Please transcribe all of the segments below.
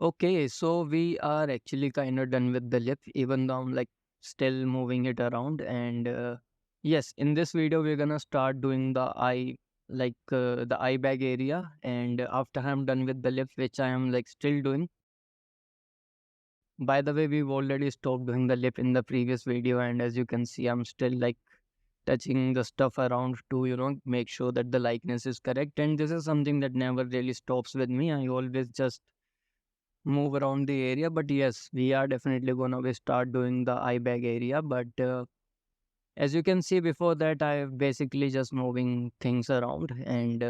Okay, so we are actually kind of done with the lip, even though I'm like still moving it around. And yes, in this video, we're gonna start doing the eye, the eye bag area. And after I'm done with the lip, which I am like still doing. By the way, we've already stopped doing the lip in the previous video, and as you can see, I'm still like touching the stuff around to make sure that the likeness is correct. And this is something that never really stops with me. I always just move around the area. But yes, we are definitely gonna be start doing the eye bag area. But as you can see before that, I basically just moving things around. And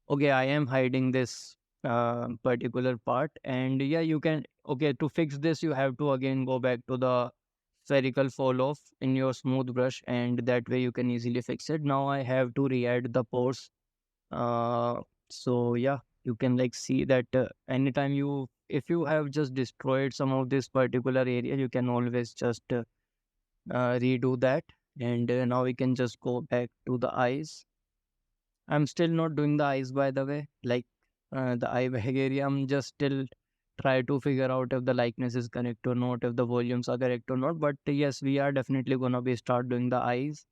okay, I am hiding this particular part. And yeah, you can, okay, to fix this you have to again go back to the spherical fall off in your smooth brush, and that way you can easily fix it. Now I have to re-add the pores. So yeah, you can like see that anytime you, if you have just destroyed some of this particular area, you can always just redo that. And now we can just go back to the eyes. I'm still not doing the eyes, by the way, like the eye bag area. I'm just still try to figure out if the likeness is correct or not, if the volumes are correct or not. But yes, we are definitely gonna be start doing the eyes,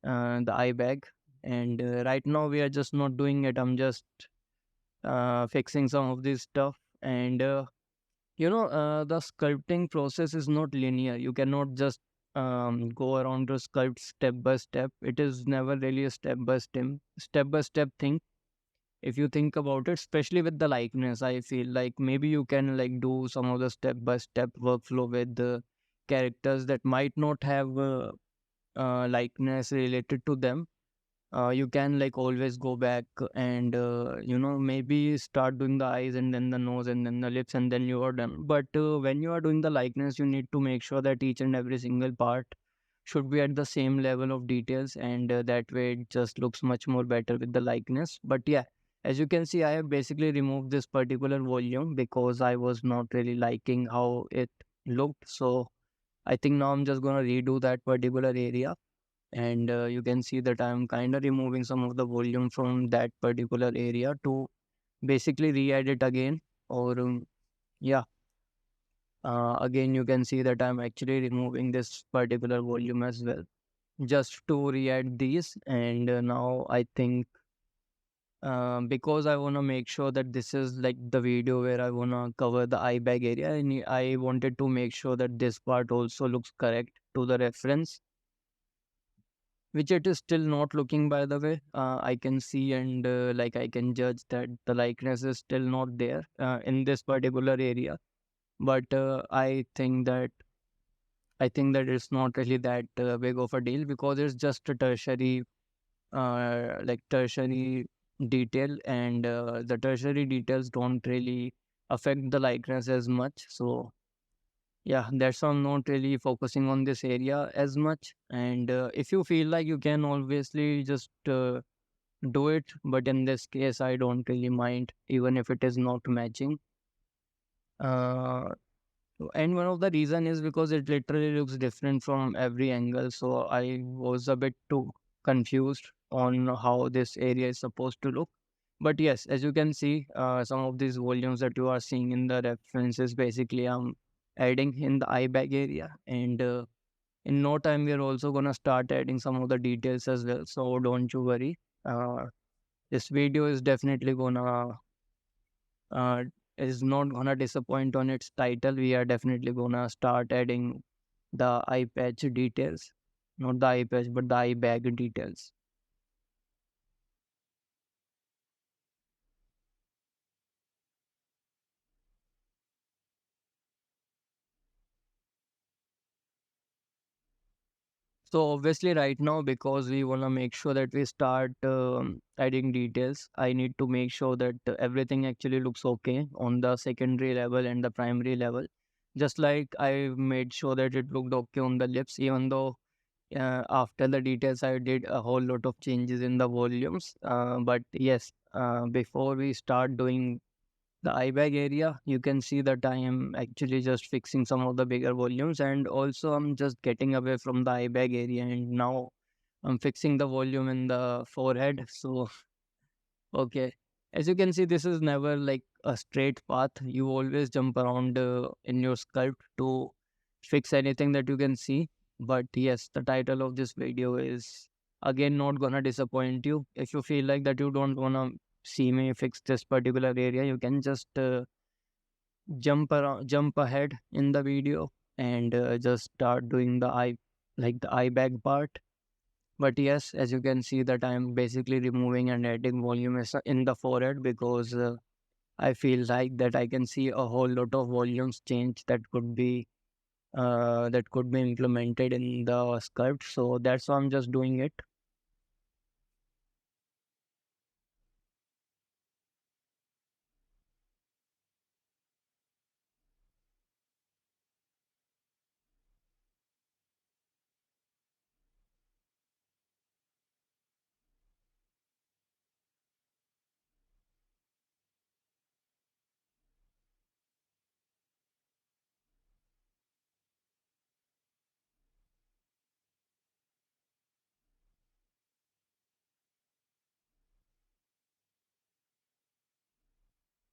the eye bag. And right now we are just not doing it. I'm just fixing some of this stuff. And the sculpting process is not linear. You cannot just go around to sculpt step by step. It is never really a step by step thing. If you think about it, especially with the likeness, I feel like maybe you can like do some of the step by step workflow with the characters that might not have likeness related to them. You can like always go back and maybe start doing the eyes and then the nose and then the lips, and then you are done. But when you are doing the likeness, you need to make sure that each and every single part should be at the same level of details, and that way it just looks much more better with the likeness. But yeah, as you can see, I have basically removed this particular volume because I was not really liking how it looked. So I think now I'm just gonna redo that particular area. And you can see that I'm kind of removing some of the volume from that particular area to basically re-add it again. Or yeah, again you can see that I'm actually removing this particular volume as well, just to re-add these. And now I think because I want to make sure that this is like the video where I want to cover the eye bag area, and I wanted to make sure that this part also looks correct to the reference, which it is still not looking, by the way. I can see, and like I can judge that the likeness is still not there in this particular area. But I think that it's not really that big of a deal, because it's just a tertiary detail. And the tertiary details don't really affect the likeness as much. So yeah, that's why I'm not really focusing on this area as much. And if you feel like, you can obviously just do it. But in this case, I don't really mind, even if it is not matching. Uh, and one of the reason is because it literally looks different from every angle. So I was a bit too confused on how this area is supposed to look. But yes, as you can see, some of these volumes that you are seeing in the references, basically I'm adding in the eye bag area. And in no time, we're also gonna start adding some of the details as well. So don't you worry. This video is definitely gonna uh, is not gonna disappoint on its title. We are definitely gonna start adding the eye patch details, not the eye patch, but the eye bag details. So obviously, right now, because we wanna make sure that we start adding details, I need to make sure that everything actually looks okay on the secondary level and the primary level. Just like I made sure that it looked okay on the lips, even though after the details I did a whole lot of changes in the volumes. But yes, before we start doing the eye bag area, you can see that I am actually just fixing some of the bigger volumes, and also I'm just getting away from the eye bag area. And now I'm fixing the volume in the forehead. So, okay. As you can see, this is never like a straight path. You always jump around in your sculpt to fix anything that you can see. But yes, the title of this video is again not gonna disappoint you. If you feel like that you don't wanna see me fix this particular area, you can just jump ahead in the video and just start doing the eye bag part. But yes, as you can see that I'm basically removing and adding volume in the forehead because I feel like that I can see a whole lot of volumes change that could be implemented in the sculpt. So that's why I'm just doing it.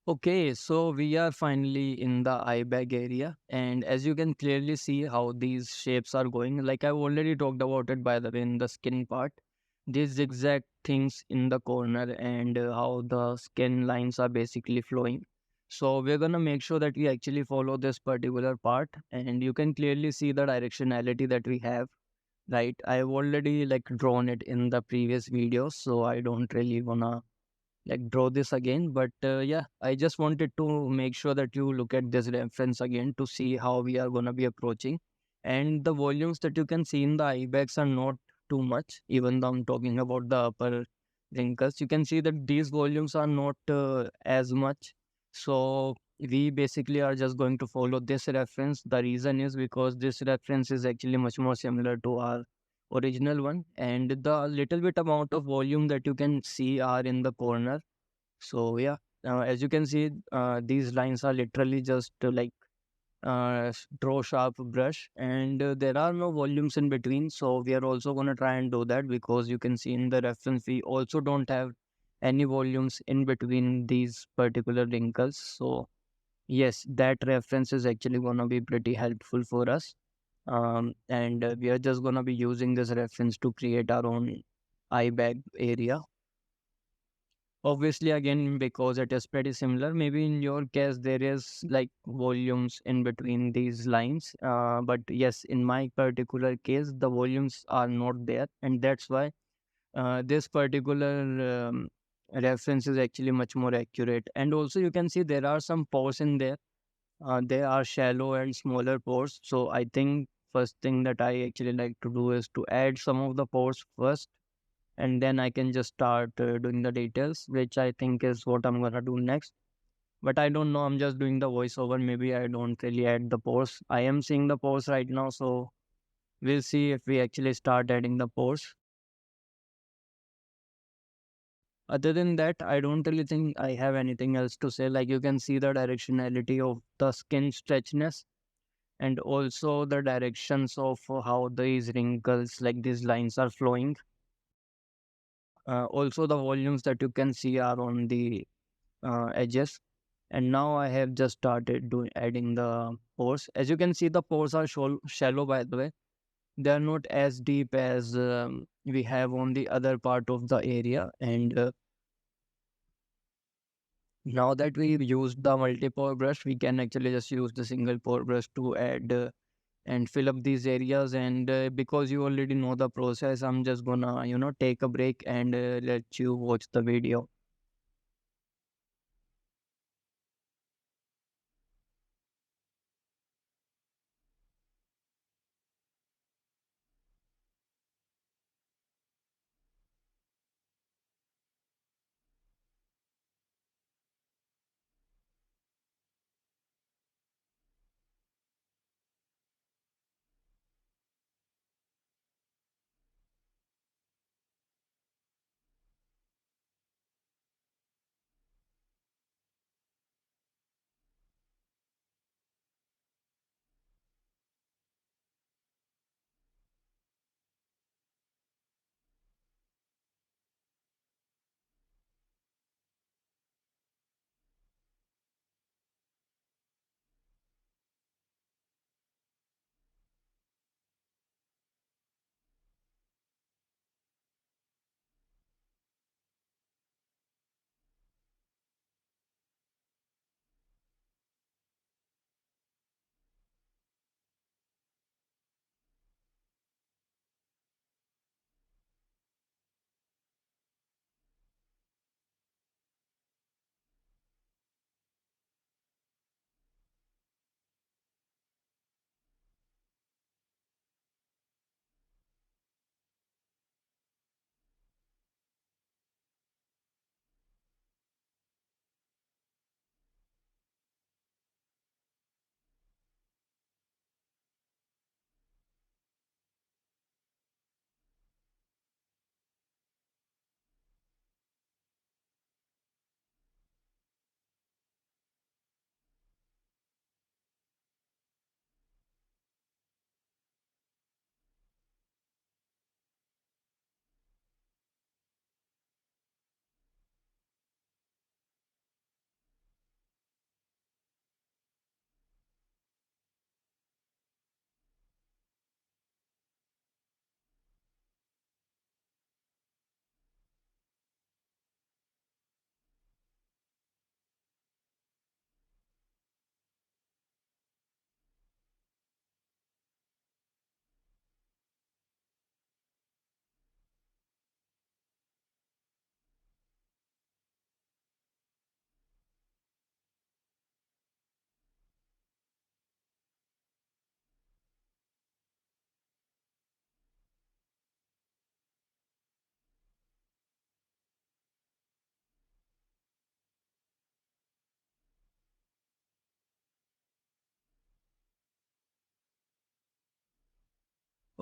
Okay, so we are finally in the eye bag area, and as you can clearly see how these shapes are going, like I've already talked about it by the way in the skin part, these zigzag things in the corner and how the skin lines are basically flowing. So we're gonna make sure that we actually follow this particular part, and you can clearly see the directionality that we have. Right, I've already like drawn it in the previous videos, so I don't really wanna like draw this again, but yeah, I just wanted to make sure that you look at this reference again to see how we are going to be approaching. And the volumes that you can see in the eye bags are not too much, even though I'm talking about the upper wrinkles. You can see that these volumes are not as much. So we basically are just going to follow this reference. The reason is because this reference is actually much more similar to our original one, and the little bit amount of volume that you can see are in the corner. So yeah, as you can see, these lines are literally just draw sharp brush, and there are no volumes in between. So we are also gonna try and do that because you can see in the reference we also don't have any volumes in between these particular wrinkles. So yes, that reference is actually gonna be pretty helpful for us. And we are just gonna be using this reference to create our own eye bag area. Obviously, again, because it is pretty similar, maybe in your case there is like volumes in between these lines. But yes, in my particular case, the volumes are not there, and that's why this particular reference is actually much more accurate. And also, you can see there are some pores in there. They are shallow and smaller pores. So I think first thing that I actually like to do is to add some of the pores first, and then I can just start doing the details, which I think is what I'm gonna do next. But I don't know, I'm just doing the voiceover. Maybe I don't really add the pores. I am seeing the pores right now, so we'll see if we actually start adding the pores. Other than that, I don't really think I have anything else to say. Like you can see the directionality of the skin stretchness and also the directions of how these wrinkles, like these lines, are flowing. Also, the volumes that you can see are on the edges. And now I have just started doing adding the pores. As you can see, the pores are shallow, by the way. They are not as deep as we have on the other part of the area. And now that we've used the multi-pore brush, we can actually just use the single pore brush to add and fill up these areas. And because you already know the process, I'm just gonna, take a break and let you watch the video.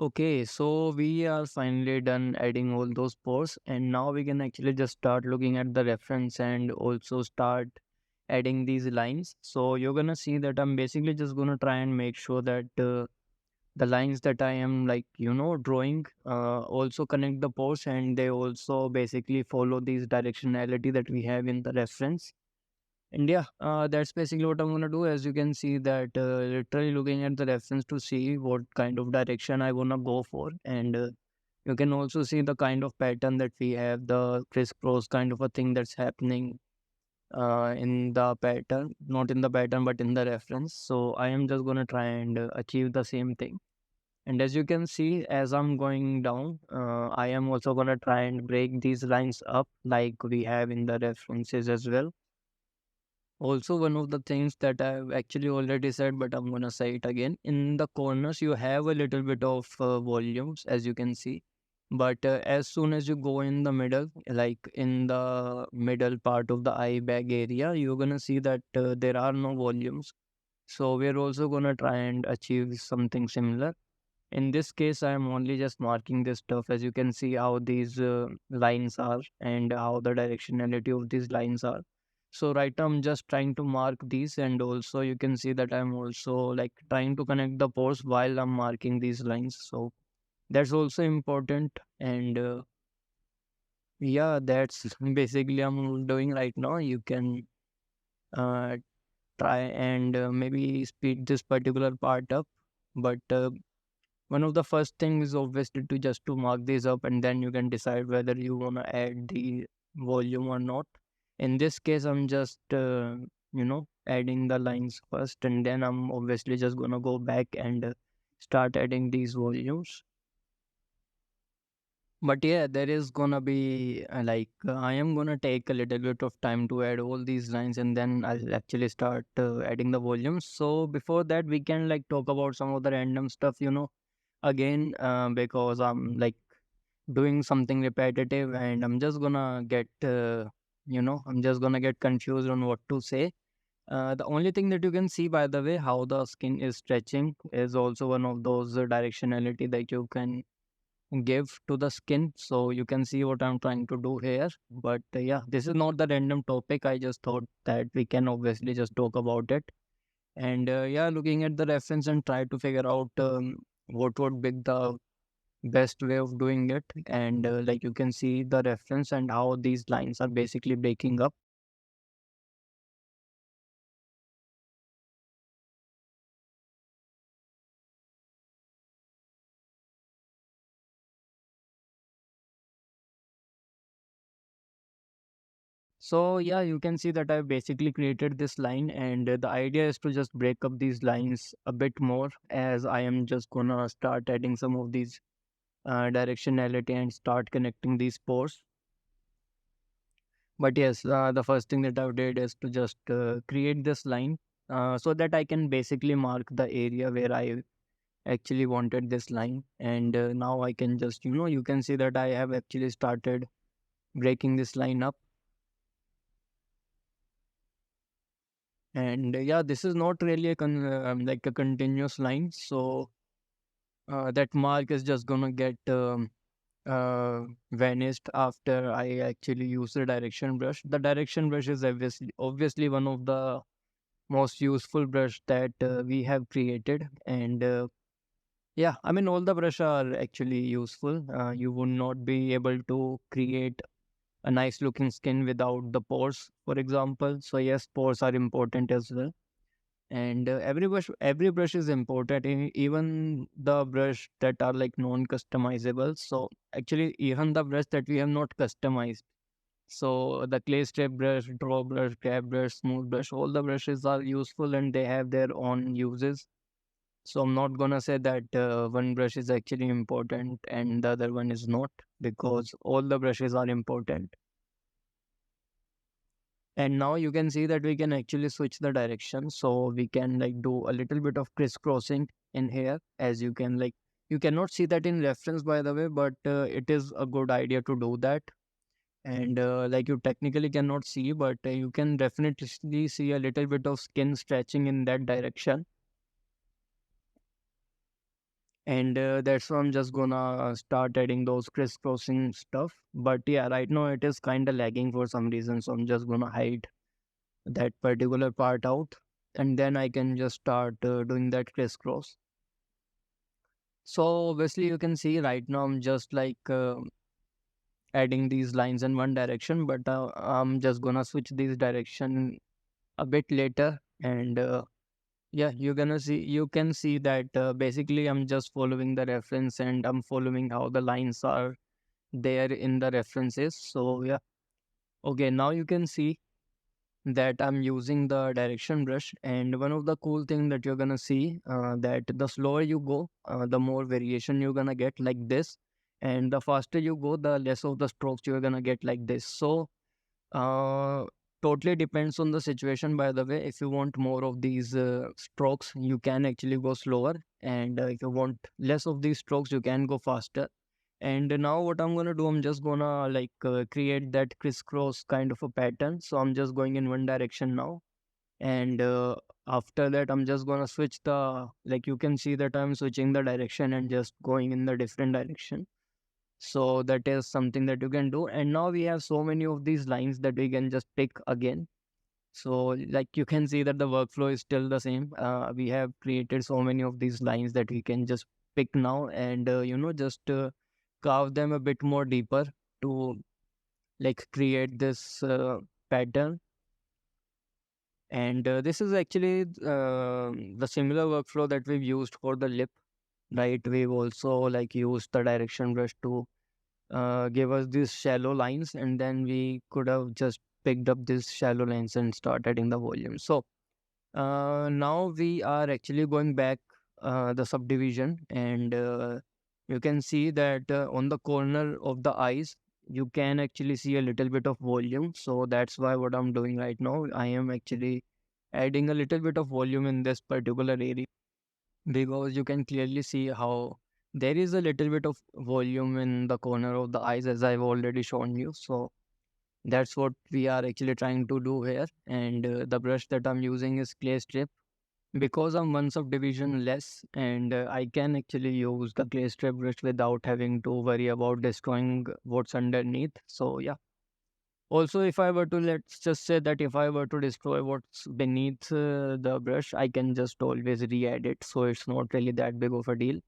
Okay, so we are finally done adding all those pores, and now we can actually just start looking at the reference and also start adding these lines. So you're gonna see that I'm basically just gonna try and make sure that the lines that I am like, drawing also connect the pores, and they also basically follow these directionality that we have in the reference. And yeah, that's basically what I'm gonna do. As you can see that literally looking at the reference to see what kind of direction I wanna go for, and you can also see the kind of pattern that we have, the crisscross kind of a thing that's happening in the pattern, not in the pattern but in the reference. So I am just gonna try and achieve the same thing. And as you can see, as I'm going down, I am also gonna try and break these lines up like we have in the references as well. Also, one of the things that I've actually already said, but I'm gonna say it again. In the corners, you have a little bit of volumes, as you can see. But as soon as you go in the middle, like in the middle part of the eye bag area, you're gonna see that there are no volumes. So we're also gonna try and achieve something similar. In this case, I am only just marking this stuff. As you can see how these lines are and how the directionality of these lines are. So right now I'm just trying to mark these, and also you can see that I'm also like trying to connect the pores while I'm marking these lines. So that's also important. And yeah, that's basically I'm doing right now. You can uh, try and maybe speed this particular part up. But one of the first things is obviously to just to mark these up, and then you can decide whether you want to add the volume or not. In this case, I'm just adding the lines first, and then I'm obviously just gonna go back and start adding these volumes. But yeah, there is gonna be I am gonna take a little bit of time to add all these lines, and then I'll actually start adding the volumes. So before that, we can like talk about some of the random stuff, again, because I'm like doing something repetitive, and I'm just gonna get I'm just gonna get confused on what to say. The only thing that you can see, by the way, how the skin is stretching is also one of those directionality that you can give to the skin. So you can see what I'm trying to do here. But yeah, this is not the random topic. I just thought that we can obviously just talk about it. And yeah, looking at the reference and try to figure out what would be the best way of doing it. And like you can see the reference and how these lines are basically breaking up. So yeah, you can see that I've basically created this line, and the idea is to just break up these lines a bit more, as I am just gonna start adding some of these directionality and start connecting these pores. But yes, the first thing that I did is to just create this line so that I can basically mark the area where I actually wanted this line. And now I can just, you can see that I have actually started breaking this line up. And yeah, this is not really like a continuous line. So that mark is just gonna get vanished after I actually use the direction brush. The direction brush is obviously one of the most useful brush that we have created. And yeah, I mean, all the brush are actually useful. You would not be able to create a nice looking skin without the pores, for example. So yes, pores are important as well. And every brush is important, even the brush that are like non customizable. So actually, even the brush that we have not customized, so the clay strip brush, draw brush, grab brush, smooth brush, all the brushes are useful and they have their own uses. So I'm not gonna say that one brush is actually important and the other one is not, because all the brushes are important. And now you can see that we can actually switch the direction. So we can like do a little bit of crisscrossing in here. As you can like, you cannot see that in reference, by the way, but it is a good idea to do that. And like you technically cannot see, but you can definitely see a little bit of skin stretching in that direction. And that's why I'm just gonna start adding those crisscrossing stuff. But yeah, right now it is kind of lagging for some reason, so I'm just gonna hide that particular part out, and then I can just start doing that crisscross. So obviously you can see right now I'm just like adding these lines in one direction, but I'm just gonna switch these direction a bit later. And yeah, you can see that basically I'm just following the reference and I'm following how the lines are there in the references. So yeah, okay, now you can see that I'm using the direction brush. And one of the cool thing that you're gonna see, that the slower you go, the more variation you're gonna get like this, and the faster you go, the less of the strokes you're gonna get like this. So uh, totally depends on the situation. By the way, if you want more of these strokes, you can actually go slower, and if you want less of these strokes, you can go faster. And now what I'm gonna do, I'm just gonna like create that crisscross kind of a pattern. So I'm just going in one direction now, and after that I'm just gonna switch the, like you can see that I'm switching the direction and just going in the different direction. So that is something that you can do. And now we have so many of these lines that we can just pick again. So like you can see that the workflow is still the same. We have created so many of these lines that we can just pick now, and just carve them a bit more deeper to like create this pattern. And this is actually the similar workflow that we've used for the lip, right? We've also like used the direction brush to give us these shallow lines, and then we could have just picked up these shallow lines and start adding the volume. So now we are actually going back the subdivision, and you can see that on the corner of the eyes, you can actually see a little bit of volume. So that's why what I'm doing right now, I am actually adding a little bit of volume in this particular area, because you can clearly see how there is a little bit of volume in the corner of the eyes, as I've already shown you. So that's what we are actually trying to do here. And the brush that I'm using is clay strip, because I'm one subdivision less, and I can actually use the clay strip brush without having to worry about destroying what's underneath. So yeah. Also, if I were to, let's just say that if I were to destroy what's beneath the brush, I can just always re-add it. So it's not really that big of a deal.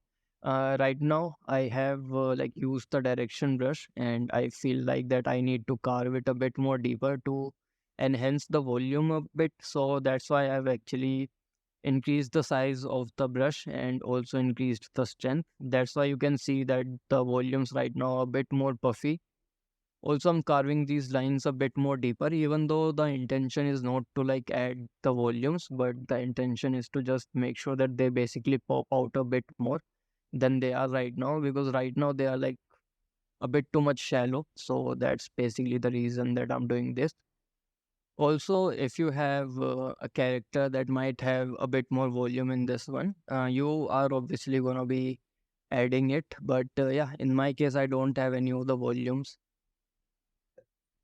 Right now, I have like used the direction brush, and I feel like that I need to carve it a bit more deeper to enhance the volume a bit. So that's why I've actually increased the size of the brush and also increased the strength. That's why you can see that the volumes right now are a bit more puffy. Also, I'm carving these lines a bit more deeper, even though the intention is not to like add the volumes, but the intention is to just make sure that they basically pop out a bit more than they are right now, because right now they are like a bit too much shallow. So that's basically the reason that I'm doing this. Also, if you have a character that might have a bit more volume in this one, you are obviously going to be adding it. But yeah, in my case, I don't have any of the volumes.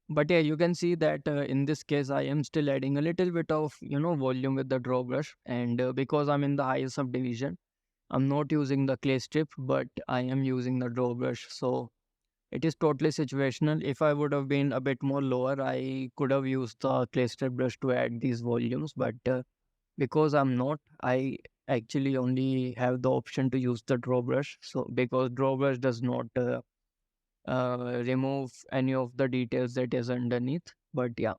But yeah, you can see that in this case, I am still adding a little bit of, volume with the draw brush. And because I'm in the higher subdivision, I'm not using the clay strip, but I am using the draw brush. So it is totally situational. If I would have been a bit more lower, I could have used the clay strip brush to add these volumes. But because I'm not, I actually only have the option to use the draw brush. So because draw brush does not remove any of the details that is underneath. But yeah.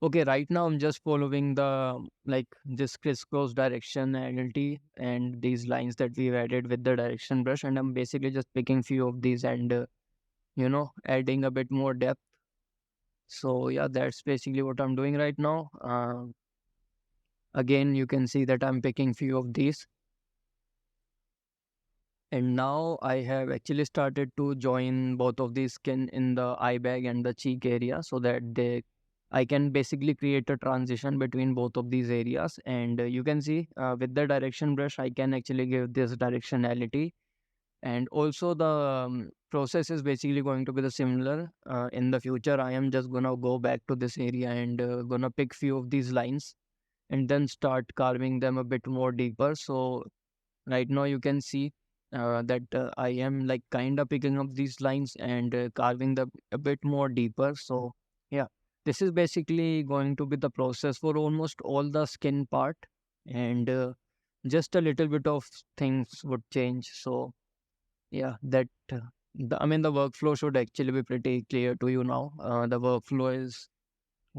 Okay, right now I'm just following the like this crisscross direction identity and these lines that we've added with the direction brush, and I'm basically just picking few of these and adding a bit more depth. So yeah, that's basically what I'm doing right now. Again, you can see that I'm picking few of these, and now I have actually started to join both of these skin in the eye bag and the cheek area, so that I can basically create a transition between both of these areas. And you can see with the direction brush, I can actually give this directionality. And also the process is basically going to be the similar. In the future, I am just gonna go back to this area and gonna pick few of these lines and then start carving them a bit more deeper. So right now you can see that I am like kind of picking up these lines and carving them a bit more deeper. So yeah, this is basically going to be the process for almost all the skin part, and just a little bit of things would change. So yeah, that I mean the workflow should actually be pretty clear to you now. The workflow is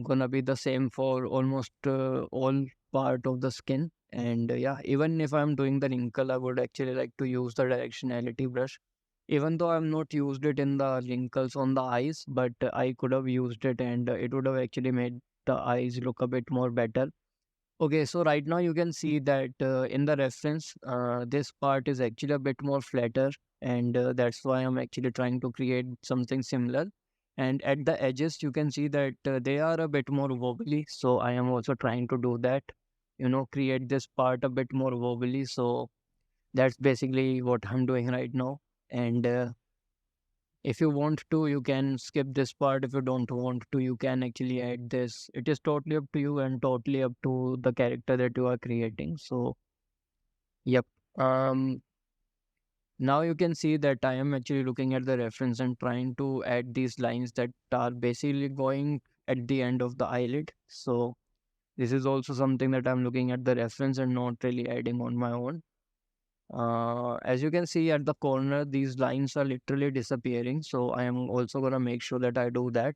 gonna be the same for almost all part of the skin. And yeah, even if I'm doing the wrinkle, I would actually like to use the directionality brush. Even though I've not used it in the wrinkles on the eyes, but I could have used it, and it would have actually made the eyes look a bit more better. Okay, so right now you can see that in the reference, this part is actually a bit more flatter, and that's why I'm actually trying to create something similar. And at the edges, you can see that they are a bit more wobbly, so I am also trying to do that, create this part a bit more wobbly. So that's basically what I'm doing right now. And if you want to, you can skip this part. If you don't want to, you can actually add this. It is totally up to you and totally up to the character that you are creating. So, yep. Um, Now you can see that I am actually looking at the reference and trying to add these lines that are basically going at the end of the eyelid. So, this is also something that I'm looking at the reference and not really adding on my own. As you can see at the corner, these lines are literally disappearing. So I am also gonna make sure that I do that.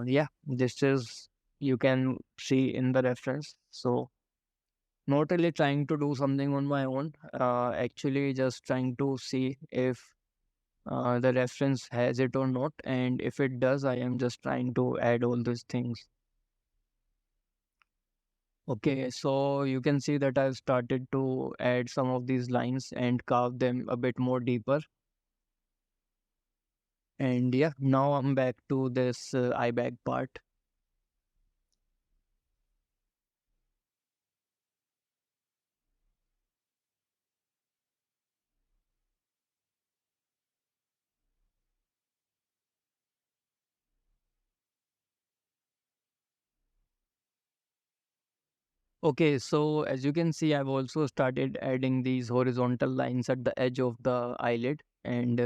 Yeah, this is you can see in the reference. So not really trying to do something on my own. Actually just trying to see if the reference has it or not, and if it does, I am just trying to add all these things. Okay, so you can see that I've started to add some of these lines and carve them a bit more deeper. And yeah, now I'm back to this eye bag part. Okay, so as you can see, I've also started adding these horizontal lines at the edge of the eyelid. And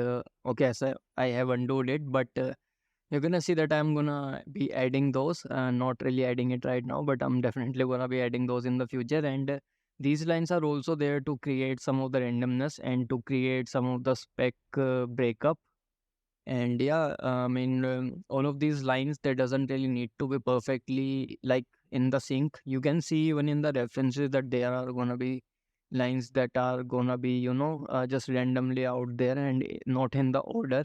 okay, so I have undone it, but you're gonna see that I'm gonna be adding those. Not really adding it right now, but I'm definitely gonna be adding those in the future. And these lines are also there to create some of the randomness and to create some of the spec breakup. And yeah, I mean, all of these lines, they doesn't really need to be perfectly like in the sync. You can see even in the references that there are gonna be lines that are gonna be, just randomly out there and not in the order.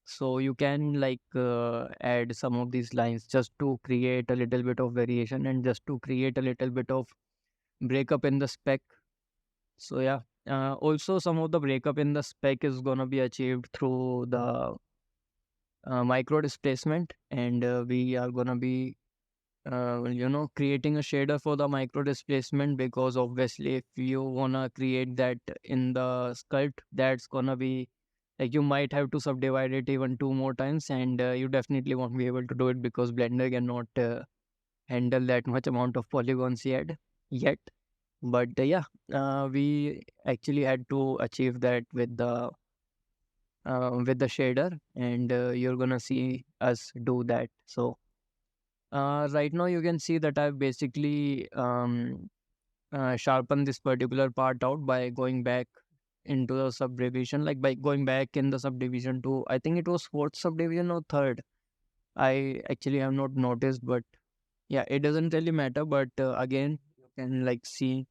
So you can like add some of these lines just to create a little bit of variation and just to create a little bit of breakup in the spec. So yeah, also some of the breakup in the spec is gonna be achieved through the micro displacement, and we are gonna be creating a shader for the micro displacement, because obviously if you wanna create that in the sculpt, that's gonna be like you might have to subdivide it even two more times, and you definitely won't be able to do it because blender cannot handle that much amount of polygons yet. But yeah, we actually had to achieve that with the shader, and you're gonna see us do that. So right now you can see that I've basically sharpened this particular part out by going back into the subdivision, like by going back in the subdivision to, I think it was fourth subdivision or third. I actually have not noticed, but yeah, it doesn't really matter. But again, you can like see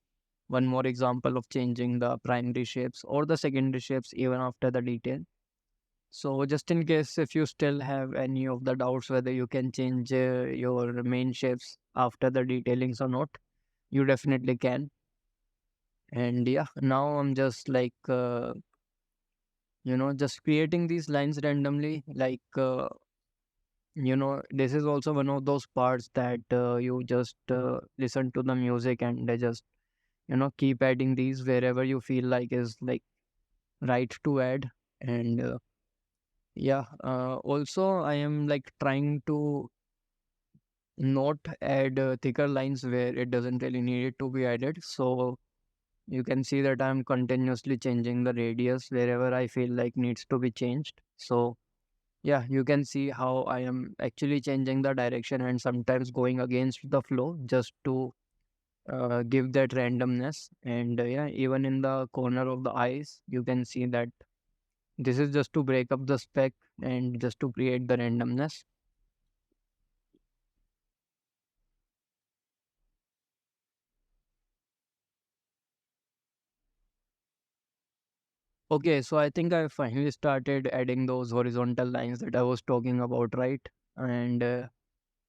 one more example of changing the primary shapes or the secondary shapes even after the detail. So just in case if you still have any of the doubts whether you can change your main shapes after the detailings or not, you definitely can. And yeah, now I'm just like, just creating these lines randomly. Like, this is also one of those parts that you just listen to the music and just, keep adding these wherever you feel like is like right to add. And yeah, also I am like trying to not add thicker lines where it doesn't really need it to be added. So You can see that I'm continuously changing the radius wherever I feel like needs to be changed. So yeah, you can see how I am actually changing the direction and sometimes going against the flow just to give that randomness. And yeah, even in the corner of the eyes, you can see that this is just to break up the speck and just to create the randomness. Okay, so I think I finally started adding those horizontal lines that I was talking about, right? And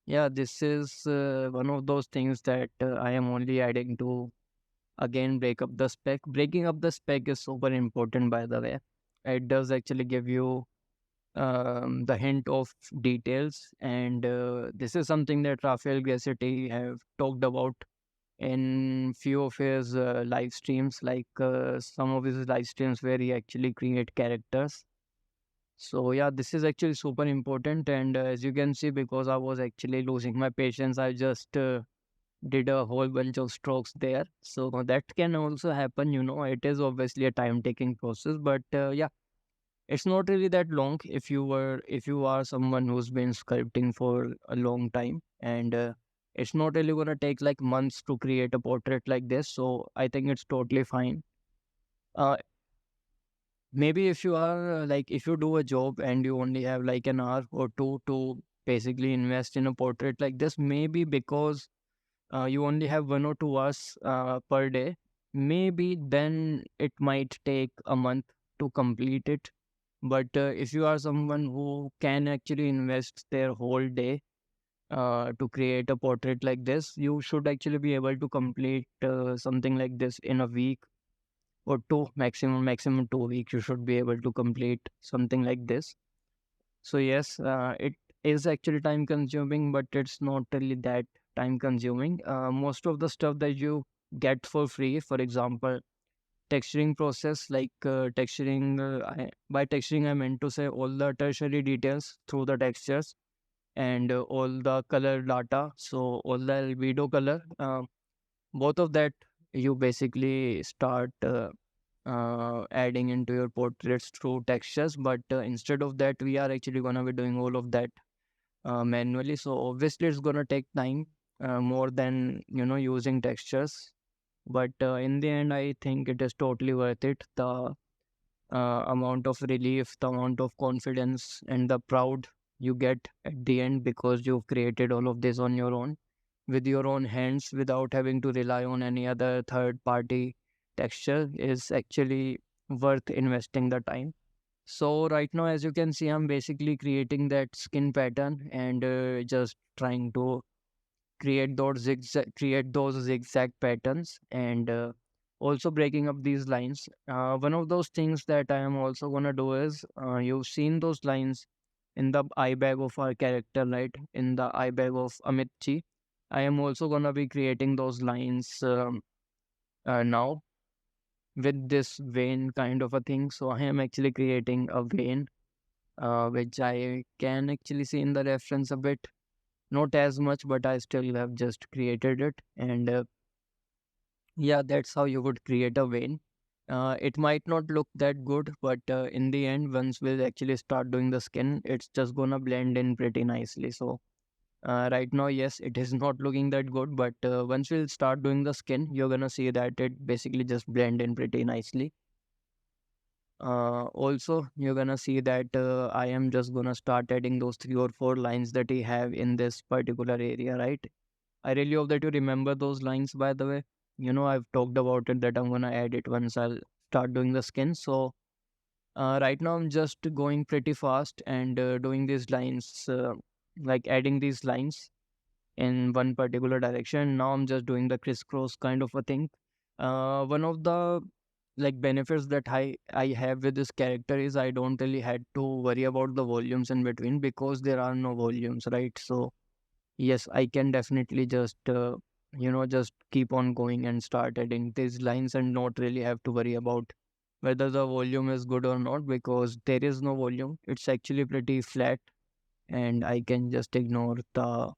yeah, this is one of those things that I am only adding to again break up the spec. Breaking up the spec is super important, by the way. It does actually give you the hint of details, and this is something that Rafael Grassetti have talked about in few of his live streams, like some of his live streams where he actually create characters. So yeah, this is actually super important, and as you can see, because I was actually losing my patience, I just did a whole bunch of strokes there. So that can also happen, it is obviously a time taking process, but yeah, it's not really that long if you are someone who's been sculpting for a long time, and it's not really going to take like months to create a portrait like this. So I think it's totally fine. uh, Maybe if you are like if you do a job and you only have like an hour or two to basically invest in a portrait like this, maybe because you only have 1 or 2 hours per day, maybe then it might take a month to complete it. But if you are someone who can actually invest their whole day to create a portrait like this, you should actually be able to complete something like this in a week or two, maximum 2 weeks. You should be able to complete something like this. So yes, it is actually time consuming, but it's not really that time consuming. Most of the stuff that you get for free, for example, texturing process, like texturing, by texturing, I meant to say all the tertiary details through the textures and all the color data. So all the albedo color, both of that you basically start adding into your portraits through textures. But instead of that, we are actually going to be doing all of that manually. So obviously it's going to take time more than using textures. But in the end, I think it is totally worth it. The amount of relief, the amount of confidence, and the proud you get at the end because you've created all of this on your own with your own hands without having to rely on any other third party texture is actually worth investing the time. So right now, as you can see, I'm basically creating that skin pattern and just trying to create those zigzag patterns, and also breaking up these lines. One of those things that I am also gonna do is you've seen those lines in the eye bag of our character, right? In the eye bag of Amitchi, I am also gonna be creating those lines now with this vein kind of a thing. So I am actually creating a vein, which I can actually see in the reference a bit, not as much, but I still have just created it. And yeah, that's how you would create a vein. It might not look that good, but in the end, once we'll actually start doing the skin, it's just gonna blend in pretty nicely. So right now, yes, it is not looking that good, but once we'll start doing the skin, you're gonna see that it basically just blend in pretty nicely. Also, you're gonna see that I am just gonna start adding those 3 or 4 lines that he have in this particular area, right? I really hope that you remember those lines, by the way. I've talked about it that I'm gonna add it once I'll start doing the skin. So right now I'm just going pretty fast and doing these lines, like adding these lines in one particular direction. Now I'm just doing the crisscross kind of a thing. One of the like benefits that I have with this character is I don't really had to worry about the volumes in between because there are no volumes, right? So yes, I can definitely just keep on going and start adding these lines and not really have to worry about whether the volume is good or not because there is no volume. It's actually pretty flat and I can just ignore the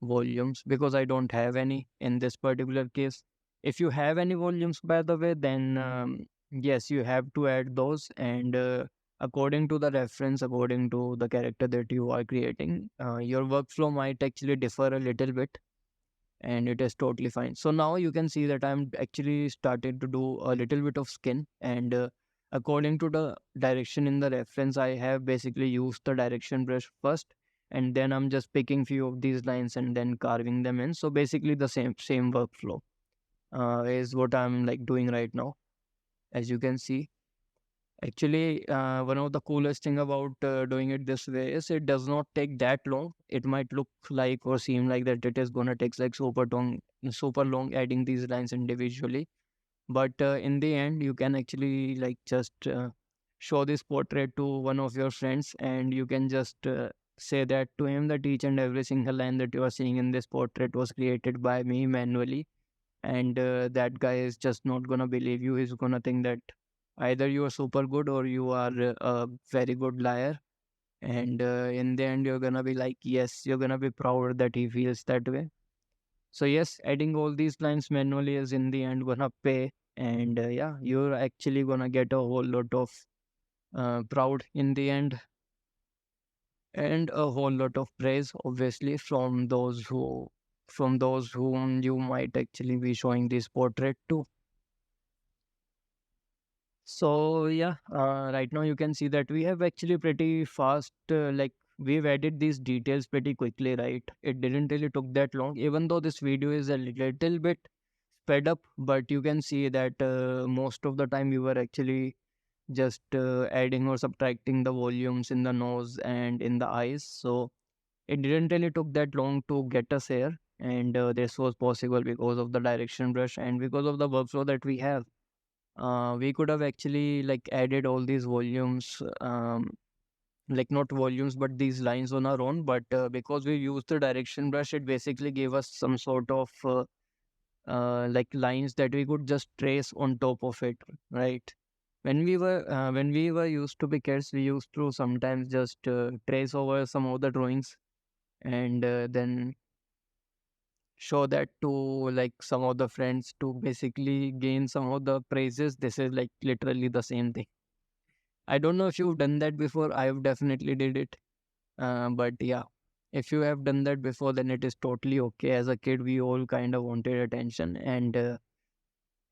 volumes because I don't have any in this particular case. If you have any volumes, by the way, then yes, you have to add those. And according to the reference, according to the character that you are creating, your workflow might actually differ a little bit, and it is totally fine. So now you can see that I'm actually started to do a little bit of skin, and according to the direction in the reference, I have basically used the direction brush first, and then I'm just picking few of these lines and then carving them in. So basically the same workflow is what I'm like doing right now, as you can see. Actually, one of the coolest thing about doing it this way is it does not take that long. It might look like or seem like that it is gonna take like super long adding these lines individually. But in the end, you can actually like just show this portrait to one of your friends, and you can just say that to him that each and every single line that you are seeing in this portrait was created by me manually, and that guy is just not gonna believe you. He's gonna think that either you are super good or you are a very good liar. And in the end, you're gonna be like, yes, you're gonna be proud that he feels that way. So yes, adding all these lines manually is in the end gonna pay, and yeah, you're actually gonna get a whole lot of proud in the end, and a whole lot of praise, obviously, from those whom you might actually be showing this portrait to. So yeah, right now you can see that we have actually pretty fast, like we've added these details pretty quickly, right? It didn't really took that long, even though this video is a little bit sped up, but you can see that most of the time we were actually just adding or subtracting the volumes in the nose and in the eyes. So it didn't really took that long to get us here, and this was possible because of the direction brush and because of the workflow that we have. We could have actually like added all these volumes, like not volumes but these lines on our own, but because we used the direction brush, it basically gave us some sort of like lines that we could just trace on top of it, right? When we were used to be kids, we used to sometimes just trace over some of the drawings, and then show that to like some of the friends to basically gain some of the praises. This is like literally the same thing. I don't know if you've done that before. I've definitely did it. But yeah, if you have done that before, then it is totally okay. As a kid, we all kind of wanted attention. And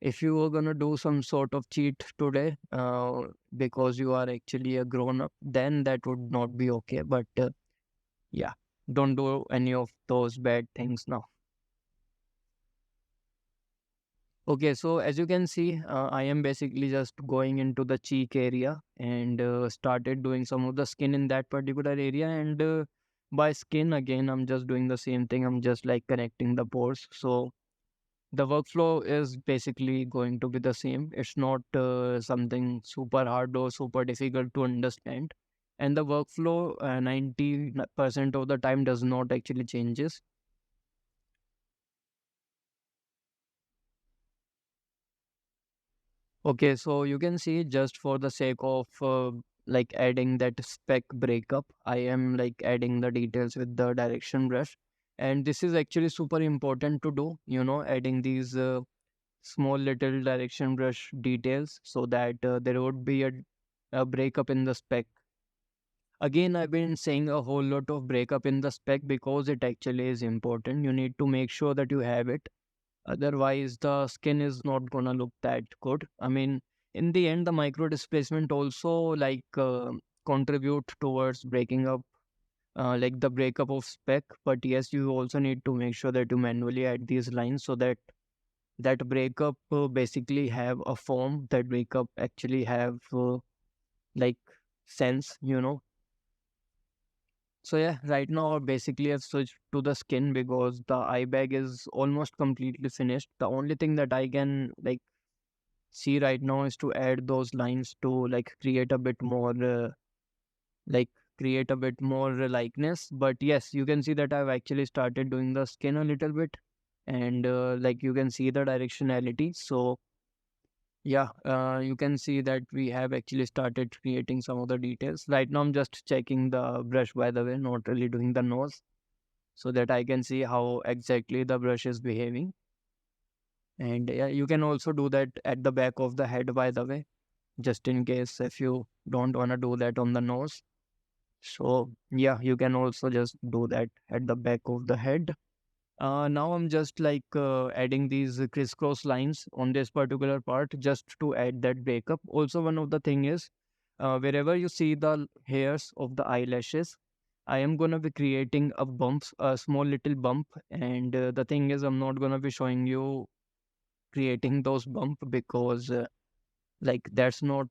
if you were gonna do some sort of cheat today, because you are actually a grown up, then that would not be okay. But yeah, don't do any of those bad things now. Okay, so as you can see, I am basically just going into the cheek area and started doing some of the skin in that particular area. And by skin, again, I'm just doing the same thing. I'm just like connecting the pores. So the workflow is basically going to be the same. It's not something super hard or super difficult to understand. And the workflow, 90% of the time does not actually changes. Okay, so you can see just for the sake of like adding that spec breakup, I am like adding the details with the direction brush. And this is actually super important to do, adding these small little direction brush details so that there would be a breakup in the spec. Again, I've been saying a whole lot of breakup in the spec because it actually is important. You need to make sure that you have it. Otherwise, the skin is not gonna look that good. I mean, in the end, the micro displacement also like contribute towards breaking up, like the breakup of spec. But yes, you also need to make sure that you manually add these lines so that that breakup basically have a form. That breakup actually have like sense. So yeah, right now basically I've switched to the skin because the eye bag is almost completely finished. The only thing that I can like see right now is to add those lines to like like create a bit more likeness. But yes, you can see that I've actually started doing the skin a little bit, and like you can see the directionality. So yeah, you can see that we have actually started creating some of the details. Right now I'm just checking the brush, by the way, not really doing the nose, so that I can see how exactly the brush is behaving. And yeah, you can also do that at the back of the head, by the way, just in case if you don't want to do that on the nose. So yeah, you can also just do that at the back of the head. Now I'm just like adding these crisscross lines on this particular part just to add that breakup. Also, one of the thing is wherever you see the hairs of the eyelashes, I am gonna be creating a bumps, a small little bump. And the thing is, I'm not gonna be showing you creating those bump because like that's not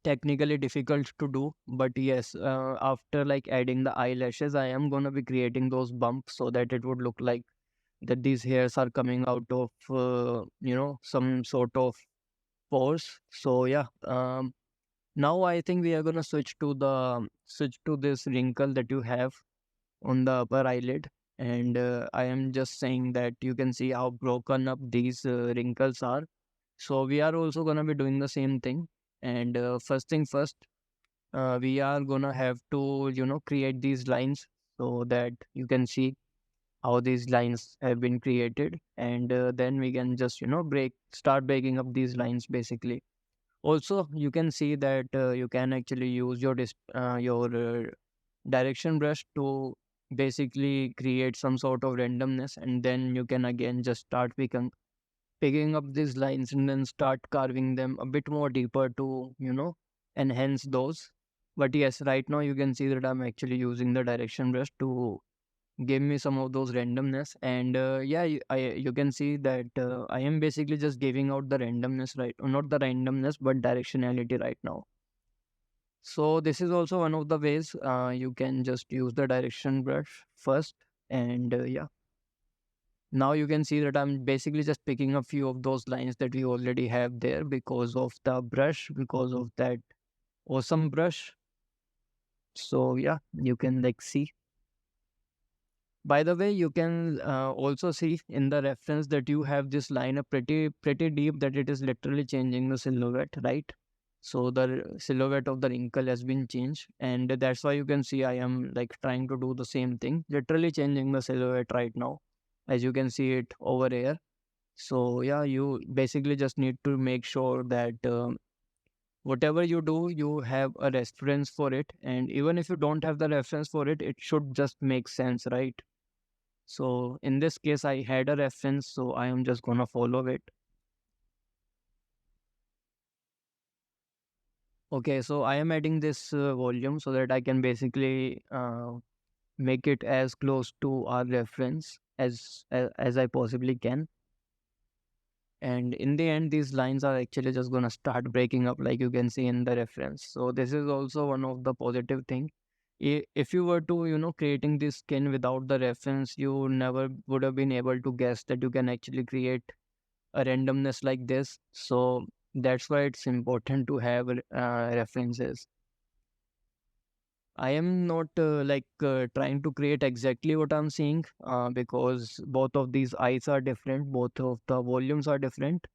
technically difficult to do. But yes, after like adding the eyelashes, I am gonna be creating those bumps so that it would look like that these hairs are coming out of some sort of pores. So yeah, now I think we are gonna switch to this wrinkle that you have on the upper eyelid. And I am just saying that you can see how broken up these wrinkles are. So we are also gonna be doing the same thing. And first thing first, we are gonna have to create these lines so that you can see how these lines have been created. And then we can just start breaking up these lines basically. Also, you can see that you can actually use your direction brush to basically create some sort of randomness, and then you can again just start picking up these lines and then start carving them a bit more deeper to enhance those. But yes, right now you can see that I'm actually using the direction brush to give me some of those randomness. And yeah, you can see that I am basically just giving out the randomness, right? Or not the randomness but directionality right now. So this is also one of the ways you can just use the direction brush first. And yeah, now you can see that I'm basically just picking a few of those lines that we already have there because of the brush, because of that awesome brush. So yeah, you can like see. By the way, you can also see in the reference that you have this line up pretty deep, that it is literally changing the silhouette, right? So the silhouette of the wrinkle has been changed, and that's why you can see I am like trying to do the same thing, literally changing the silhouette right now, as you can see it over here. So yeah, you basically just need to make sure that whatever you do, you have a reference for it, and even if you don't have the reference for it, it should just make sense, right? So in this case, I had a reference, so I am just gonna follow it. Okay, so I am adding this volume so that I can basically make it as close to our reference as I possibly can. And in the end, these lines are actually just gonna start breaking up, like you can see in the reference. So this is also one of the positive thing. If you were to, creating this skin without the reference, you never would have been able to guess that you can actually create a randomness like this. So that's why it's important to have references. I am not trying to create exactly what I'm seeing because both of these eyes are different, both of the volumes are different.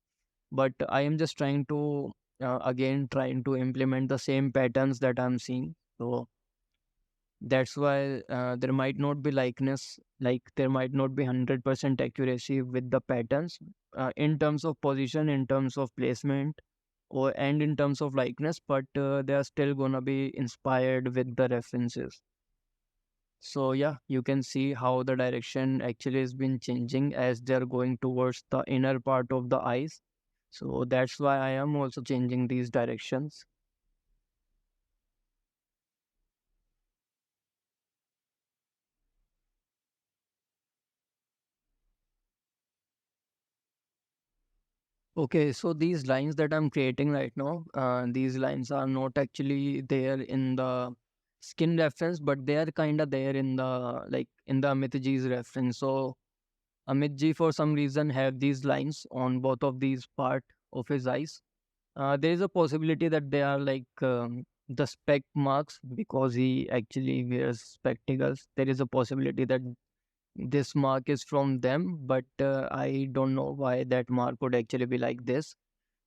But I am just trying to again trying to implement the same patterns that I'm seeing. So that's why there might not be likeness, like there might not be 100% accuracy with the patterns in terms of position, in terms of placement, or and in terms of likeness, but they are still gonna be inspired with the references. So yeah, you can see how the direction actually has been changing as they're going towards the inner part of the eyes. So that's why I am also changing these directions. Okay, so these lines that I'm creating right now, these lines are not actually there in the skin reference, but they are kind of there in the in the Amit G's reference. So Amit G for some reason have these lines on both of these part of his eyes. There is a possibility that they are the spec marks because he actually wears spectacles. There is a possibility that this mark is from them, but I don't know why that mark would actually be like this.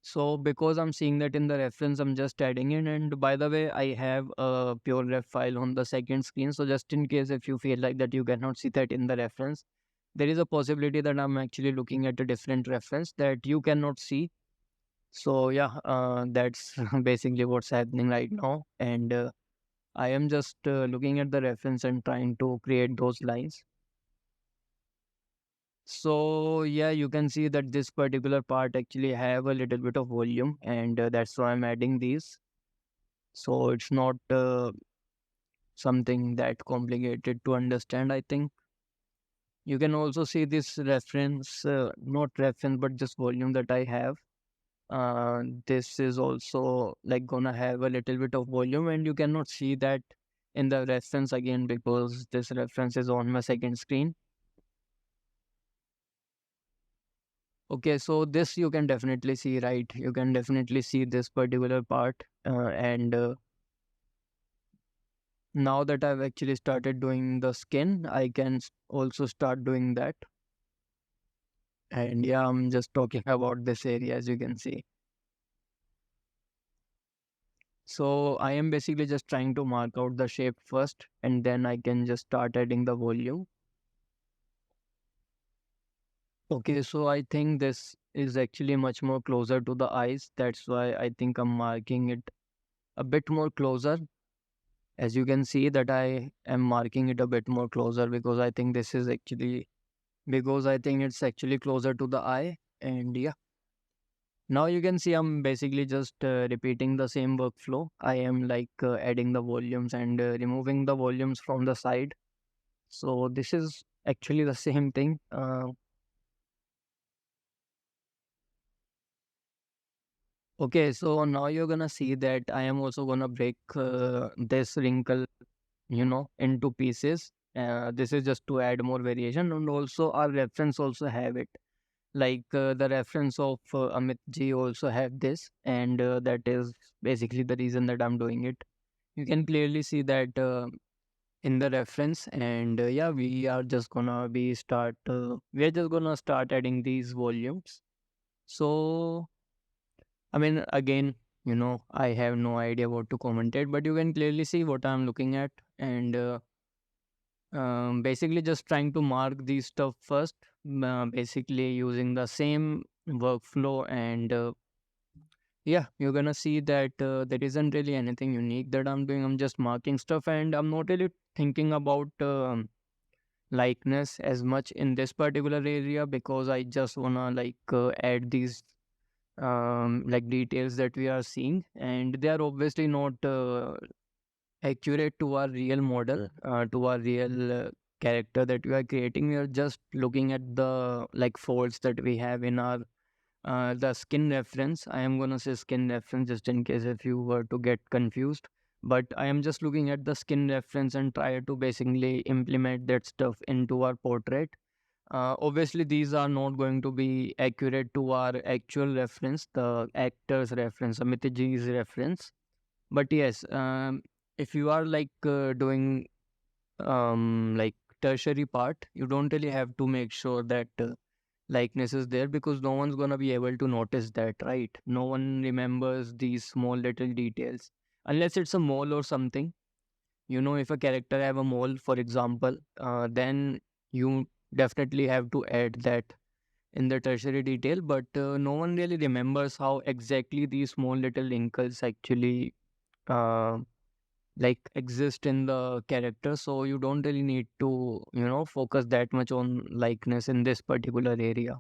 So because I'm seeing that in the reference, I'm just adding in. And by the way, I have a pure ref file on the second screen. So just in case if you feel like that you cannot see that in the reference, there is a possibility that I'm actually looking at a different reference that you cannot see. So yeah, that's basically what's happening right now. And I am just looking at the reference and trying to create those lines. So yeah, you can see that this particular part actually have a little bit of volume, and that's why I'm adding these. So it's not something that complicated to understand, I think. You can also see this reference, not reference, but just volume that I have. This is also like gonna have a little bit of volume, and you cannot see that in the reference again because this reference is on my second screen. Okay, so this you can definitely see, right? You can definitely see this particular part. And now that I've actually started doing the skin, I can also start doing that. And yeah, I'm just talking about this area as you can see. So I am basically just trying to mark out the shape first, and then I can just start adding the volume. Okay, so I think this is actually much more closer to the eyes. That's why I think I'm marking it a bit more closer. As you can see that I am marking it a bit more closer because I think this is actually because I think it's actually closer to the eye. And yeah, now you can see I'm basically just repeating the same workflow. I am like adding the volumes and removing the volumes from the side. So this is actually the same thing. Okay, so now you're gonna see that I am also gonna break this wrinkle, into pieces. This is just to add more variation, and also our reference also have it. Like the reference of Amit ji also have this, and that is basically the reason that I'm doing it. You can clearly see that in the reference, and yeah, we are just gonna start adding these volumes. So I mean, again, I have no idea what to commentate, but you can clearly see what I'm looking at, and basically just trying to mark these stuff first, basically using the same workflow, and yeah, you're gonna see that there isn't really anything unique that I'm doing. I'm just marking stuff, and I'm not really thinking about likeness as much in this particular area because I just wanna like add these like details that we are seeing, and they are obviously not accurate to our real model, to our real character that we are creating. We are just looking at the like folds that we have in our the skin reference. I am gonna say skin reference just in case if you were to get confused. But I am just looking at the skin reference and try to basically implement that stuff into our portrait. Obviously, these are not going to be accurate to our actual reference, the actor's reference, Amitaji's reference. But yes, if you are like doing like tertiary part, you don't really have to make sure that likeness is there because no one's gonna be able to notice that, right? No one remembers these small little details unless it's a mole or something. If a character have a mole, for example, then you definitely have to add that in the tertiary detail, but no one really remembers how exactly these small little wrinkles actually uh, like exist in the character. So you don't really need to focus that much on likeness in this particular area.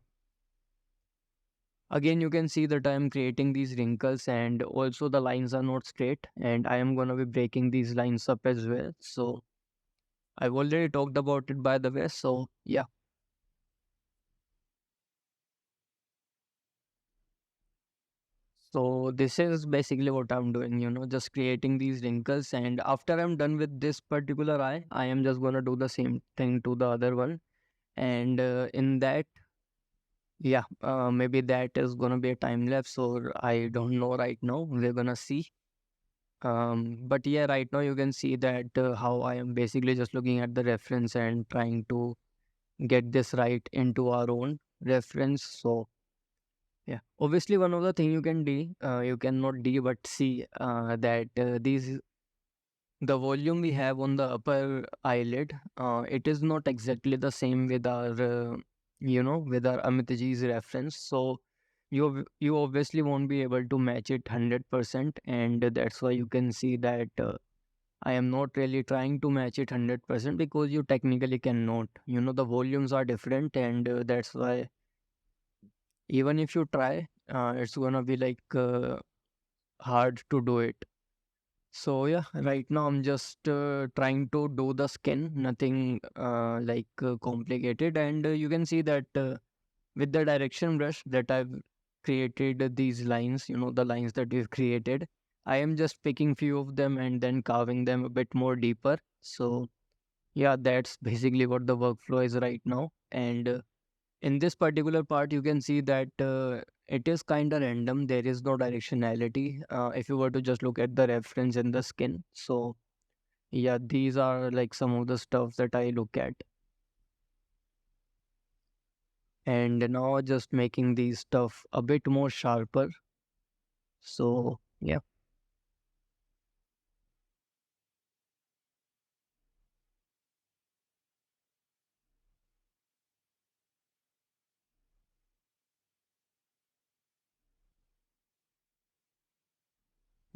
Again, you can see that I am creating these wrinkles, and also the lines are not straight, and I am going to be breaking these lines up as well. So I've already talked about it, by the way. So yeah. So this is basically what I'm doing, just creating these wrinkles. And after I'm done with this particular eye, I am just gonna do the same thing to the other one. And in that, yeah, maybe that is gonna be a time lapse, or I don't know right now. We're gonna see. But yeah, right now you can see that how I am basically just looking at the reference and trying to get this right into our own reference. So yeah, obviously one of the thing you can do, you cannot do but see that these The volume we have on the upper eyelid, it is not exactly the same with our, with our Amitji's reference. So you obviously won't be able to match it 100%, and that's why you can see that I am not really trying to match it 100% because you technically cannot. The volumes are different, and that's why even if you try, it's gonna be like hard to do it. So yeah, right now I'm just trying to do the skin, nothing complicated, and you can see that with the direction brush that I've created these lines, the lines that we've created. I am just picking few of them and then carving them a bit more deeper. So yeah, that's basically what the workflow is right now. And in this particular part, you can see that it is kind of random. There is no directionality. If you were to just look at the reference in the skin. So yeah, these are like some of the stuff that I look at. And now just making these stuff a bit more sharper. So yeah,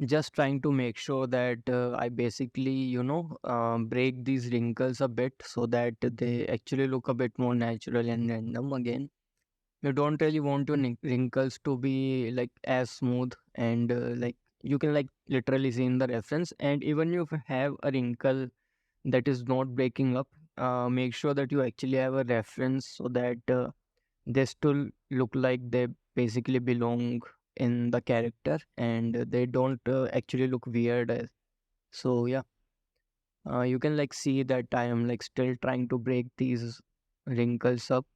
just trying to make sure that I basically, break these wrinkles a bit so that they actually look a bit more natural and random again. You don't really want your wrinkles to be like as smooth, and like you can like literally see in the reference. And even if you have a wrinkle that is not breaking up, make sure that you actually have a reference so that they still look like they basically belong in the character, and they don't actually look weird. So yeah, you can like see that I am like still trying to break these wrinkles up.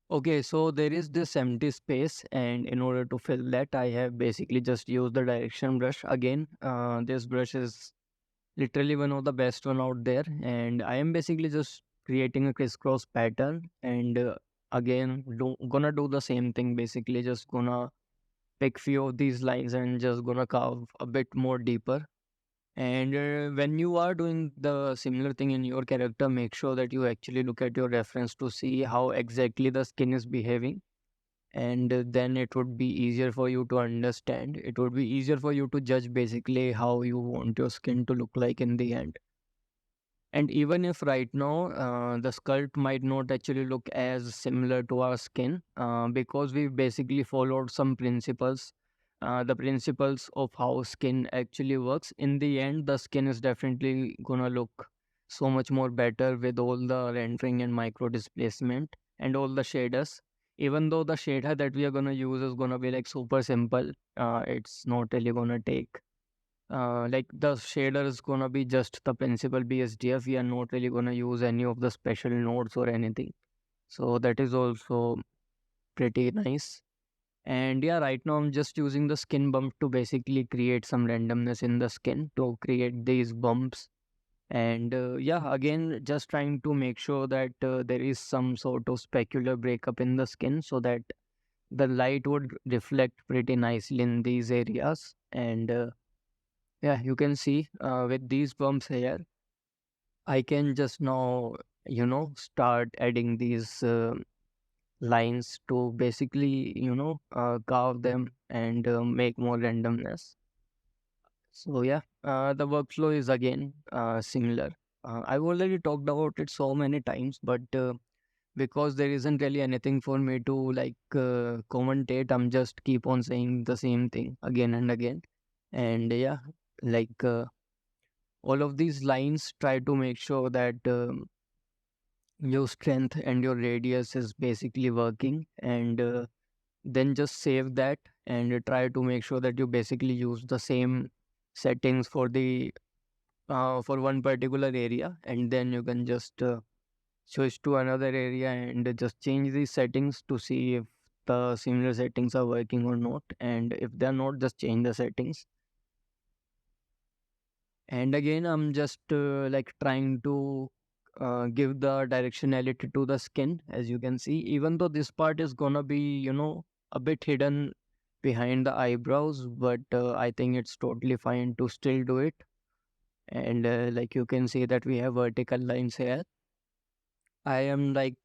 Okay, so there is this empty space, and in order to fill that, I have basically just used the direction brush again. This brush is literally one of the best one out there, and I am basically just creating a crisscross pattern, and again, gonna do the same thing. Basically, just gonna pick few of these lines and just gonna carve a bit more deeper. And when you are doing the similar thing in your character, make sure that you actually look at your reference to see how exactly the skin is behaving, and then it would be easier for you to understand. It would be easier for you to judge basically how you want your skin to look like in the end. And even if right now the sculpt might not actually look as similar to our skin, because we basically followed some principles, the principles of how skin actually works. In the end, the skin is definitely gonna look so much more better with all the rendering and micro displacement and all the shaders. Even though the shader that we are gonna use is gonna be like super simple, it's not really gonna take like the shader is gonna be just the principal BSDF. We are not really gonna use any of the special nodes or anything. So that is also pretty nice. And yeah, right now I'm just using the skin bump to basically create some randomness in the skin to create these bumps. And yeah, again, just trying to make sure that there is some sort of specular breakup in the skin so that the light would reflect pretty nicely in these areas. And yeah, you can see with these bumps here, I can just now, start adding these lines to basically, carve them and make more randomness. So yeah, the workflow is again similar. I've already talked about it so many times, but because there isn't really anything for me to like commentate, I'm just keep on saying the same thing again and again. And yeah, like all of these lines, try to make sure that your strength and your radius is basically working, and then just save that and try to make sure that you basically use the same settings for the for one particular area, and then you can just switch to another area and just change these settings to see if the similar settings are working or not, and if they're not, just change the settings. And again, I'm just like trying to give the directionality to the skin, as you can see, even though this part is gonna be, a bit hidden behind the eyebrows, but I think it's totally fine to still do it. And like you can see that we have vertical lines here. I am like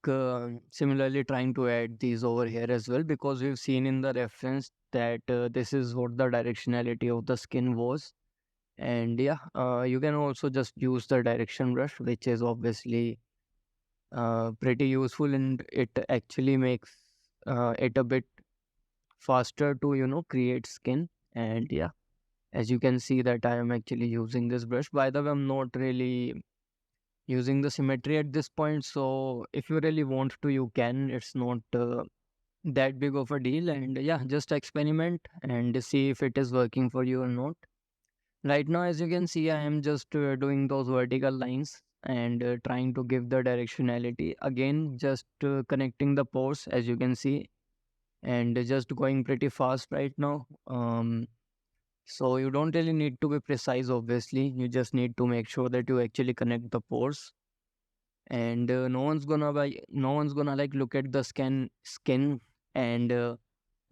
similarly trying to add these over here as well, because we've seen in the reference that this is what the directionality of the skin was. And yeah, you can also just use the direction brush, which is obviously pretty useful, and it actually makes it a bit faster to, create skin. And yeah, as you can see that I am actually using this brush. By the way, I'm not really using the symmetry at this point, so if you really want to, you can. It's not that big of a deal. And yeah, just experiment and see if it is working for you or not. Right now, as you can see, I am just doing those vertical lines and trying to give the directionality. Again, just connecting the pores, as you can see, and just going pretty fast right now. So you don't really need to be precise, obviously. You just need to make sure that you actually connect the pores. And no one's gonna like look at the skin and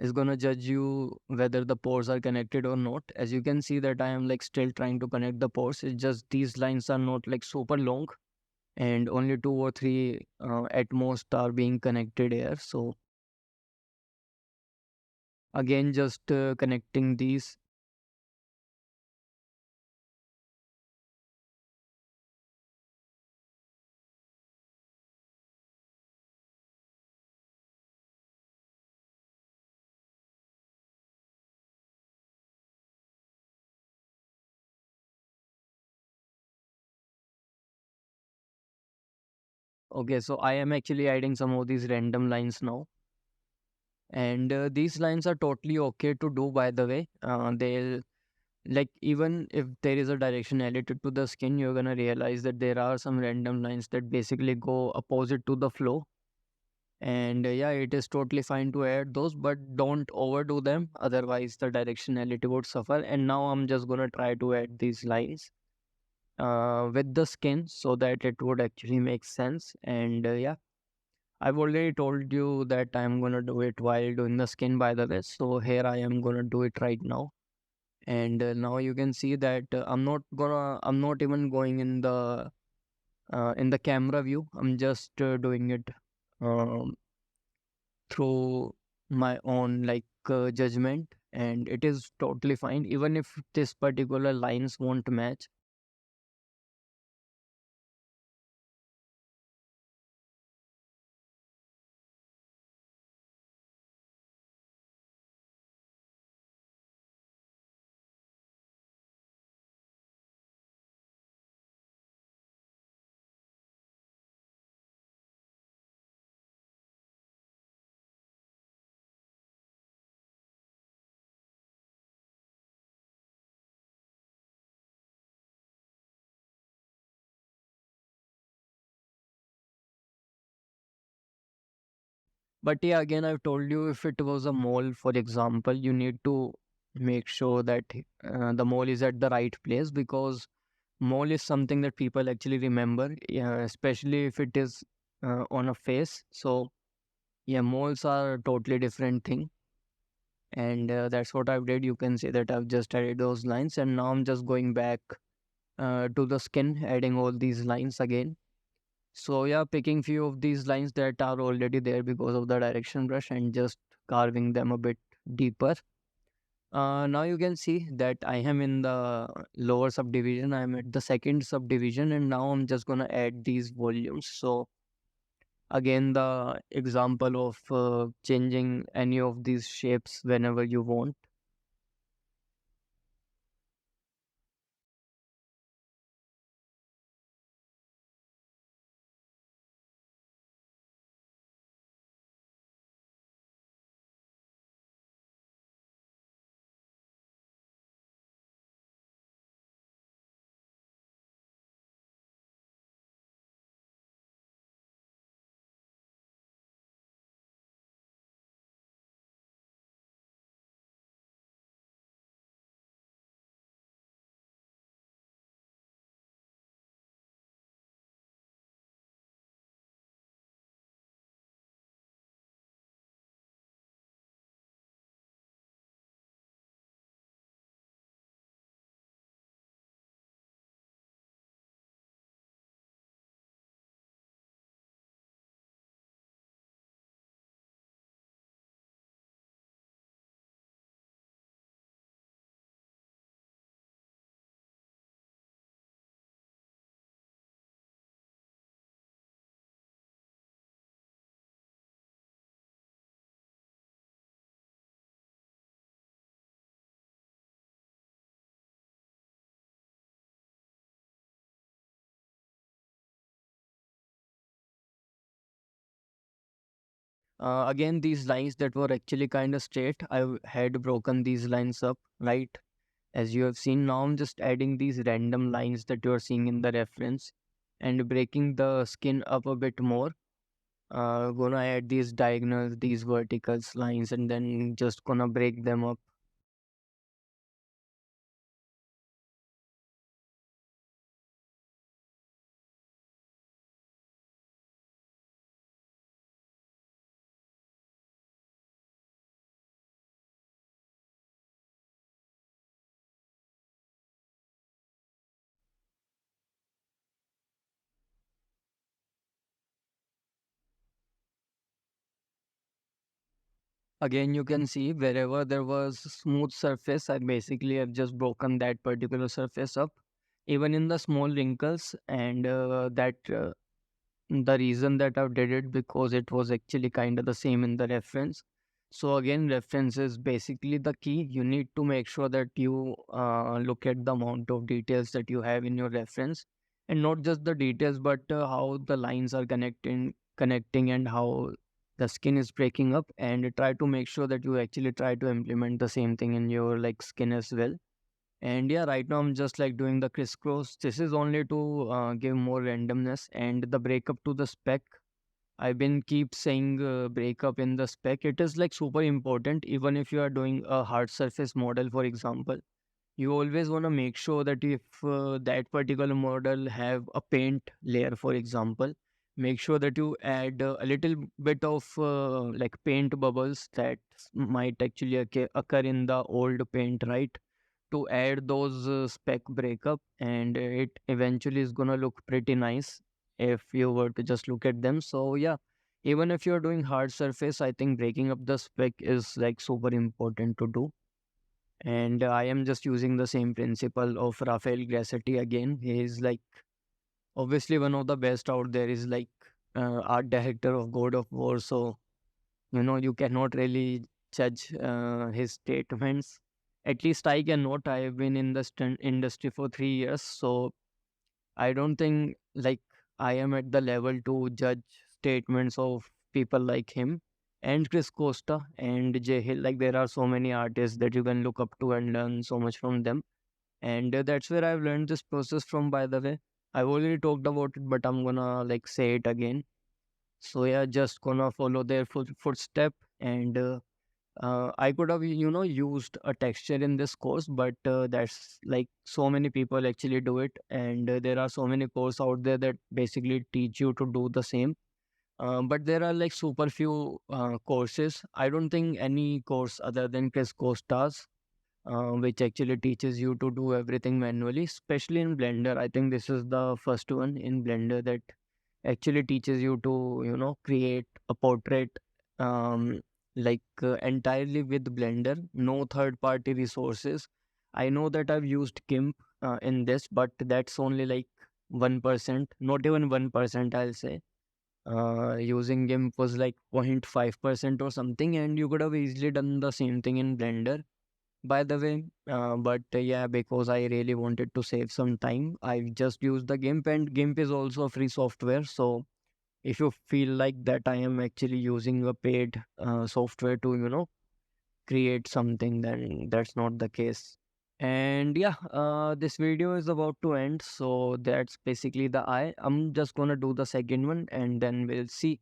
is gonna judge you whether the pores are connected or not. As you can see that I am like still trying to connect the pores. It's just these lines are not like super long, and only two or three at most are being connected here. So again, just connecting these. Okay, so I am actually adding some of these random lines now. And these lines are totally okay to do, by the way. They'll like, even if there is a directionality to the skin, you're gonna realize that there are some random lines that basically go opposite to the flow. And yeah, it is totally fine to add those, but don't overdo them, otherwise the directionality would suffer. And now I'm just gonna try to add these lines with the skin so that it would actually make sense. And yeah, I've already told you that I'm gonna do it while doing the skin, by the way, so here I am gonna do it right now. And now you can see that I'm not even going in the camera view. I'm just doing it um, through my own like judgment, and it is totally fine even if this particular lines won't match. But yeah, again, I've told you, if it was a mole, for example, you need to make sure that the mole is at the right place, because mole is something that people actually remember, yeah, especially if it is on a face. So yeah, moles are a totally different thing. And that's what I've did. You can see that I've just added those lines, and now I'm just going back to the skin, adding all these lines again. So yeah, picking few of these lines that are already there because of the direction brush and just carving them a bit deeper. Now you can see that I am in the lower subdivision. I'm at the second subdivision, and now I'm just gonna add these volumes. So again, the example of changing any of these shapes whenever you want. Again, these lines that were actually kind of straight, had broken these lines up, right? As you have seen, now I'm just adding these random lines that you are seeing in the reference and breaking the skin up a bit more. Gonna add these diagonals, these verticals lines, and then just gonna break them up. Again, you can see wherever there was smooth surface, I basically have just broken that particular surface up, even in the small wrinkles, and that the reason that I did it because it was actually kind of the same in the reference. So again, reference is basically the key. You need to make sure that you look at the amount of details that you have in your reference, and not just the details, but how the lines are connecting, and how the skin is breaking up, and try to make sure that you actually try to implement the same thing in your like skin as well. And yeah, right now I'm just like doing the crisscross. This is only to give more randomness, and the breakup to the spec. I've been keep saying breakup in the spec. It is like super important. Even if you are doing a hard surface model, for example, you always want to make sure that if that particular model have a paint layer, for example, make sure that you add a little bit of like paint bubbles that might actually occur in the old paint, right? To add those spec breakup, and it eventually is gonna look pretty nice if you were to just look at them. So yeah, even if you're doing hard surface, I think breaking up the spec is like super important to do. And I am just using the same principle of Rafael Grassetti again. He is like obviously one of the best out there, is like art director of God of War. So you cannot really judge his statements. At least I cannot. I have been in the industry for 3 years, so I don't think like I am at the level to judge statements of people like him and Chris Costa and Jay Hill. Like there are so many artists that you can look up to and learn so much from them, and that's where I've learned this process from. By the way, I've already talked about it, but I'm gonna like say it again. So yeah, just gonna follow their footstep, and I could have used a texture in this course, but that's like so many people actually do it, and there are so many courses out there that basically teach you to do the same. But there are like super few courses. I don't think any course other than Chris Costa's, which actually teaches you to do everything manually, especially in Blender. I think this is the first one in Blender that actually teaches you to create a portrait entirely with Blender, no third party resources. I know that I've used GIMP in this, but that's only like 1%, not even 1%, I'll say. Using GIMP was like 0.5% or something, and you could have easily done the same thing in Blender, by the way. But yeah, because I really wanted to save some time, I just used the GIMP, and GIMP is also a free software. So if you feel like that I am actually using a paid software to create something, then that's not the case. And yeah, this video is about to end, so that's basically the eye. I'm just gonna do the second one, and then we'll see.